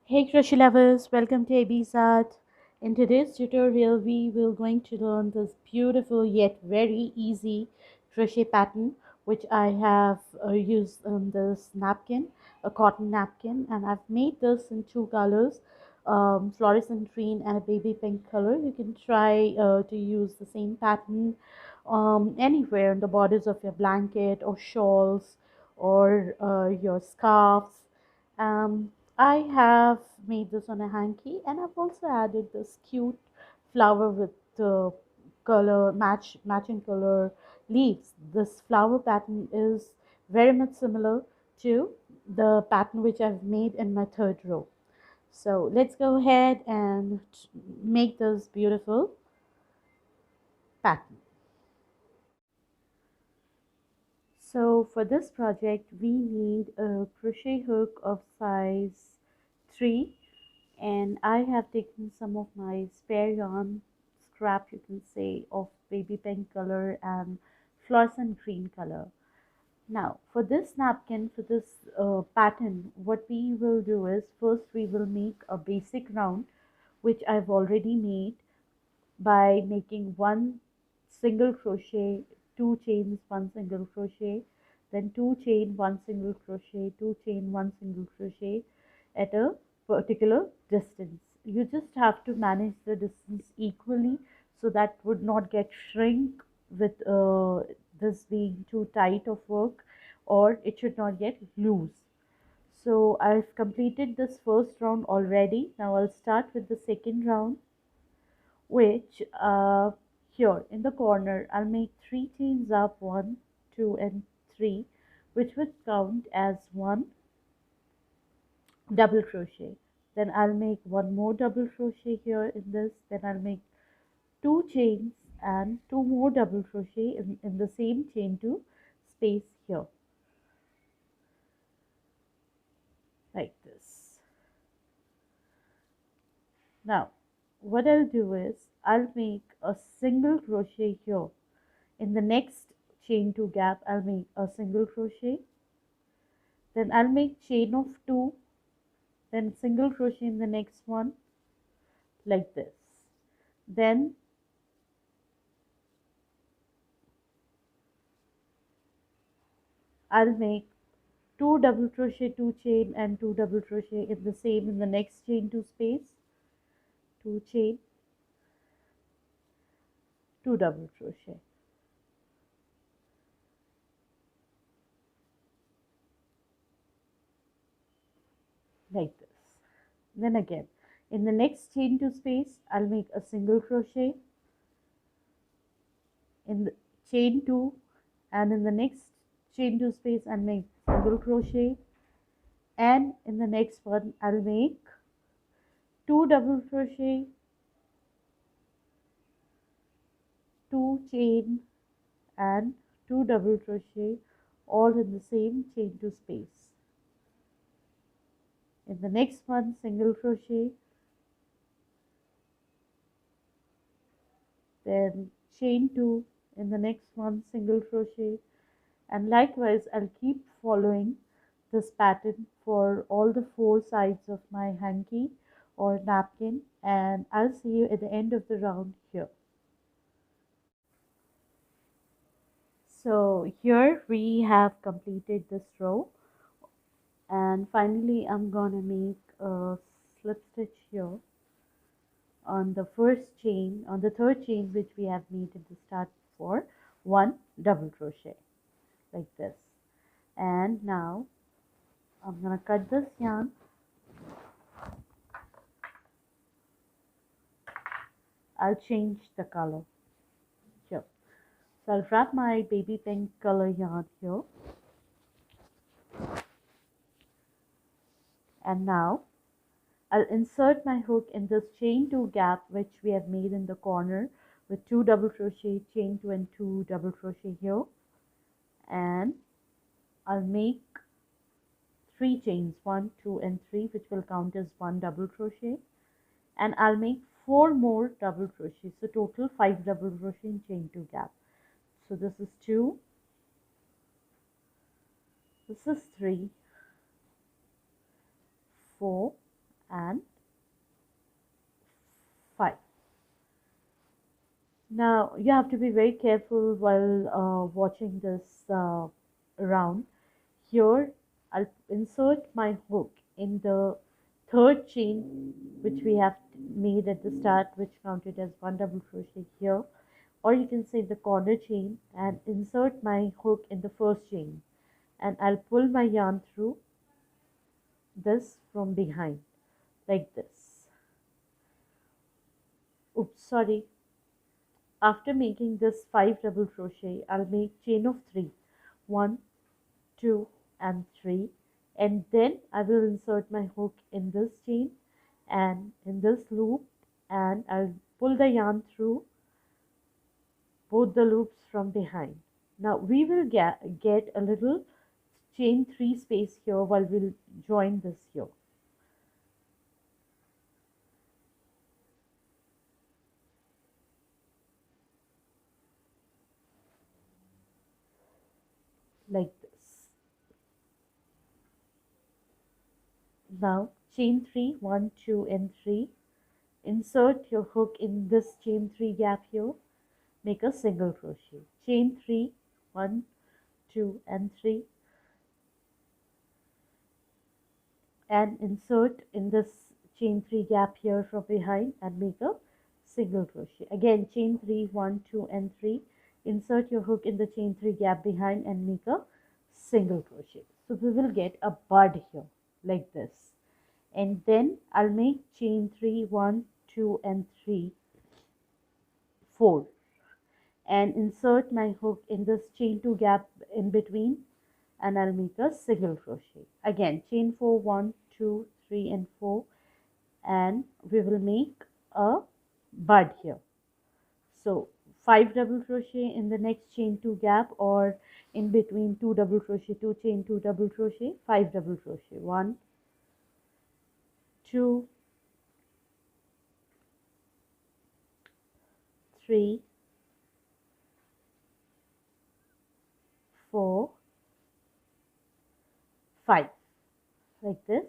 Hey crochet lovers, welcome to AB's Art. In today's tutorial, we will going to learn this beautiful yet very easy crochet pattern, which I have used on this napkin, a cotton napkin, and I've made this in two colors, fluorescent green and a baby pink color. You can try to use the same pattern anywhere on the borders of your blanket or shawls or your scarves. Um, I have made this on a hanky, and I've also added this cute flower with matching color leaves. This flower pattern is very much similar to the pattern which I've made in my third row. So let's go ahead and make this beautiful pattern. So for this project, we need a crochet hook of size 3, and I have taken some of my spare yarn scrap, you can say, of baby pink color and fluorescent green color. Now for this napkin, for this pattern, what we will do is first we will make a basic round, which I've already made by making one single crochet, two chains, one single crochet, then two chain, one single crochet, two chain, one single crochet at a particular distance. You just have to manage the distance equally so that would not get shrink with this being too tight of work, or it should not get loose. So I've completed this first round already. Now I'll start with the second round, which here in the corner I'll make 3 chains up, 1, 2 and 3, which would count as one double crochet. Then I'll make one more double crochet here in this, then I'll make 2 chains and 2 more double crochet in the same chain 2 space here, like this. Now what I'll do is I'll make a single crochet here. In the next chain 2 gap, I'll make a single crochet, then I'll make chain of 2, then single crochet in the next one, like this. Then I'll make 2 double crochet, 2 chain and 2 double crochet in the same in the next chain 2 space, 2 chain, 2 double crochet, like this. Then again in the next chain 2 space, I'll make a single crochet in the chain 2, and in the next chain 2 space I'll make single crochet, and in the next one I'll make 2 double crochet, 2 chain and 2 double crochet, all in the same chain 2 space. In the next one single crochet, then chain 2, in the next one single crochet, and likewise I'll keep following this pattern for all the 4 sides of my hanky or napkin, and I'll see you at the end of the round here. So here we have completed this row, and finally I'm gonna make a slip stitch here on the first chain, on the third chain which we have made at the start, for one double crochet, like this. And now I'm gonna cut this yarn, I'll change the color here. So I'll wrap my baby pink color yarn here, and now I'll insert my hook in this chain 2 gap which we have made in the corner with 2 double crochet, chain 2 and 2 double crochet here, and I'll make 3 chains, 1, 2 and 3, which will count as 1 double crochet, and I'll make 4 more double crochet, so total 5 double crochet in chain 2 gap. So this is 2, this is 3, 4 and 5. Now you have to be very careful while watching this round. Here I'll insert my hook in the third chain which we have made at the start, which counted as 1 double crochet here, or you can say the corner chain, and insert my hook in the first chain, and I'll pull my yarn through this from behind like this. Oops, sorry. After making this 5 double crochet, I'll make chain of 3, 1, 2 and 3, and then I will insert my hook in this chain and in this loop, and I'll pull the yarn through both the loops from behind. Now we will get a little chain 3 space here while we'll join this here. Like this. Now chain 3, 1, 2 and 3. Insert your hook in this chain 3 gap here. Make a single crochet. Chain 3, 1, 2 and 3, and insert in this chain 3 gap here from behind and make a single crochet. Again chain 3, 1, 2 and 3. Insert your hook in the chain 3 gap behind and make a single crochet. So we will get a bud here like this, and then I'll make chain 3, 1, 2 and 3, 4, and insert my hook in this chain 2 gap in between, and I'll make a single crochet. Again chain 4, 1, 2, 3 and 4, and we will make a bud here. So 5 double crochet in the next chain 2 gap, or in between 2 double crochet, 2 chain 2 double crochet, 5 double crochet, 1, 2, 3, 4, 5 like this.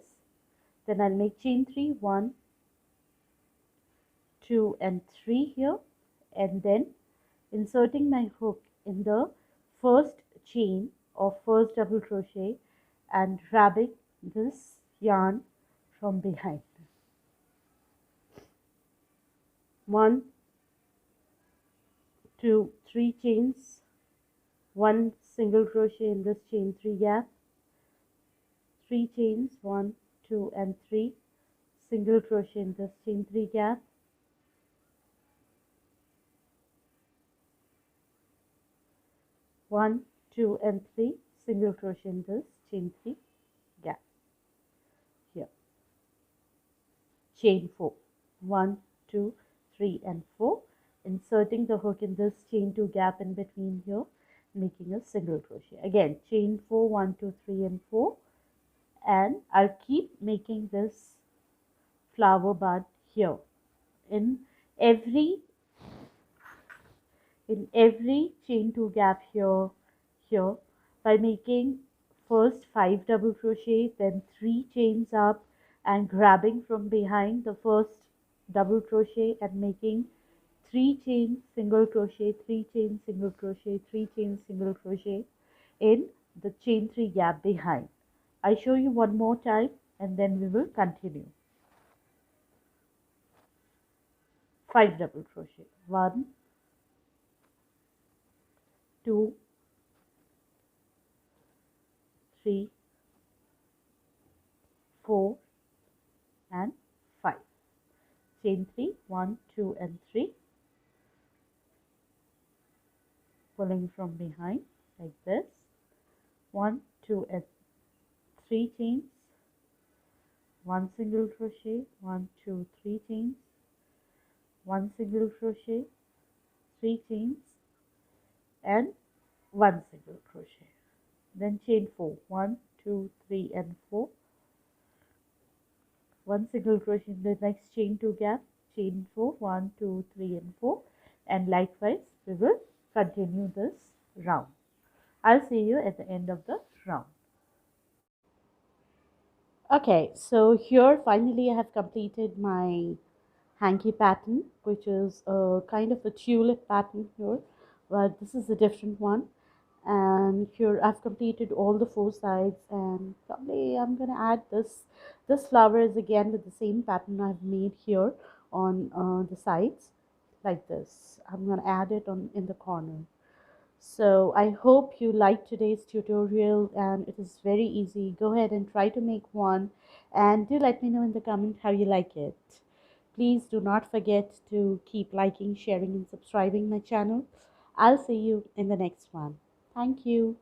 Then I'll make chain 3, 1, 2 and 3 here, and then inserting my hook in the first chain of first double crochet and grabbing this yarn from behind. 1, 2, 3 chains, 1 single crochet in this chain 3 gap, 3 chains, 1, 2 and 3, single crochet in this chain 3 gap, 1, 2 and 3, single crochet in this chain 3 gap. Here chain 4, 1, 2, 3 and 4, inserting the hook in this chain 2 gap in between here, making a single crochet. Again chain 4, 1, 2, 3 and 4, and I'll keep making this flower bud here in every chain 2 gap here by making first 5 double crochet, then 3 chains up and grabbing from behind the first double crochet and making 3 chains single crochet, 3 chains single crochet, 3 chains single crochet in the chain 3 gap behind. I show you one more time and then we will continue. 5 double crochet, 1, 2, 3, 4 and 5. Chain 3, 1, 2 and 3, pulling from behind like this, 1, 2 and 3 chains, 1 single crochet, 1, 2, 3 chains, 1 single crochet, 3 chains and 1 single crochet. Then chain 4, 1, 2, 3 and 4, 1 single crochet in the next chain 2 gap, chain 4, 1, 2, 3 and 4, and likewise we will continue this round. I'll see you at the end of the round. Okay, so here finally I have completed my hanky pattern, which is a kind of a tulip pattern here, but this is a different one. And here I've completed all the four sides, and probably I'm gonna add this flower is again with the same pattern I've made here on the sides, like this. I'm gonna add it on in the corner. So I hope you liked today's tutorial, and it is very easy. Go ahead and try to make one, and do let me know in the comment how you like it. Please do not forget to keep liking, sharing, and subscribing my channel. I'll see you in the next one. Thank you.